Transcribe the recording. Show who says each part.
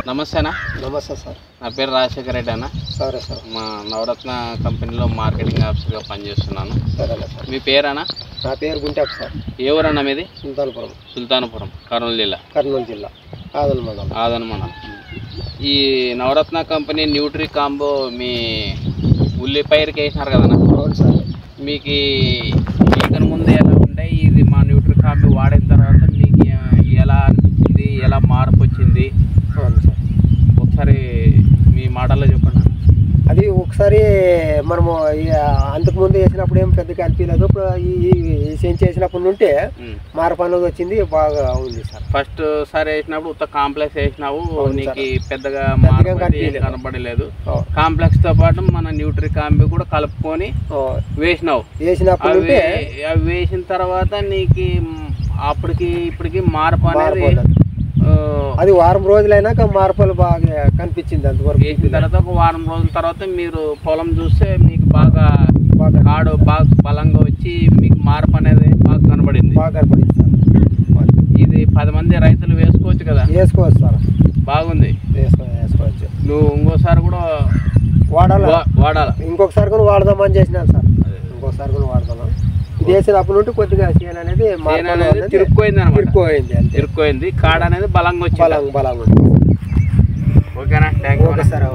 Speaker 1: నమస్తే అన్న.
Speaker 2: నమస్తే సార్.
Speaker 1: నా పేరు రాజశేఖర్ రెడ్డి అన్న.
Speaker 2: సరే సార్.
Speaker 1: మా నవరత్న కంపెనీలో మార్కెటింగ్ ఆఫీసర్గా పనిచేస్తున్నాను.
Speaker 2: సరేనా సార్.
Speaker 1: మీ పేరన్నా?
Speaker 2: నా పేరు గుంటాకు సార్.
Speaker 1: ఏ ఊరన్నా మీది?
Speaker 2: సుల్తానపురం,
Speaker 1: కర్నూలు జిల్లా.
Speaker 2: ఆదన్ మండలం.
Speaker 1: ఈ నవరత్న కంపెనీ న్యూట్రీ కాంబో మీ ఉల్లిపైరుకి వేసినారు కదన్నా?
Speaker 2: అవును సార్.
Speaker 1: మీకు ఈతన ముందు ఎలా ఉండే, ఇది మా న్యూట్రీ కాంబో వాడిన తర్వాత మీకు ఎలా అనిపించింది, ఎలా మార్పు వచ్చింది?
Speaker 2: అవును సార్.
Speaker 1: ఒకసారి మీ మాటల్లో చెప్పండి.
Speaker 2: అది ఒకసారి మనము అంతకుముందు వేసినప్పుడు ఏం పెద్దగా అనిపించలేదు. ఇప్పుడు ఈ సెంచ్ వేసినప్పటి నుండి మార్పు అనేది వచ్చింది, బాగా ఉంది సార్.
Speaker 1: ఫస్ట్ సారి వేసినప్పుడు ఉత్త కాంప్లెక్స్ వేసినావు, నీకు పెద్దగా కనబడలేదు. కాంప్లెక్స్ తో పాటు మన న్యూట్రీ కాంబి కూడా కలుపుకొని వేసినప్పుడు అవి వేసిన తర్వాత నీకు అప్పటికి ఇప్పటికి మార్పు అనేది
Speaker 2: అది వారం రోజులైనాక మార్పులు బాగా కనిపించింది. అంతవరకు
Speaker 1: వేసిన తర్వాత ఒక వారం రోజుల తర్వాత మీరు పొలం చూస్తే మీకు బాగా కాడు బాగా బలంగా వచ్చి మీకు మార్పు అనేది బాగా కనబడింది.
Speaker 2: సార్.
Speaker 1: ఇది 10 మంది రైతులు వేసుకోవచ్చు కదా?
Speaker 2: వేసుకోవచ్చు సార్.
Speaker 1: బాగుంది,
Speaker 2: వేసుకోవచ్చు.
Speaker 1: నువ్వు ఇంకోసారి కూడా వాడాలి.
Speaker 2: ఇంకొకసారి కూడా వాడదామని చేసినాను సార్. ఇంకొకసారి కూడా వాడదామా. ఇది వేసినప్పటి నుండి కొద్దిగా చేను అనేది
Speaker 1: తిరుక్కోయింది, కాడ అనేది బలంగా వచ్చింది.
Speaker 2: బలంగా.
Speaker 1: ఓకేనా? Thank you.
Speaker 2: Okay sir.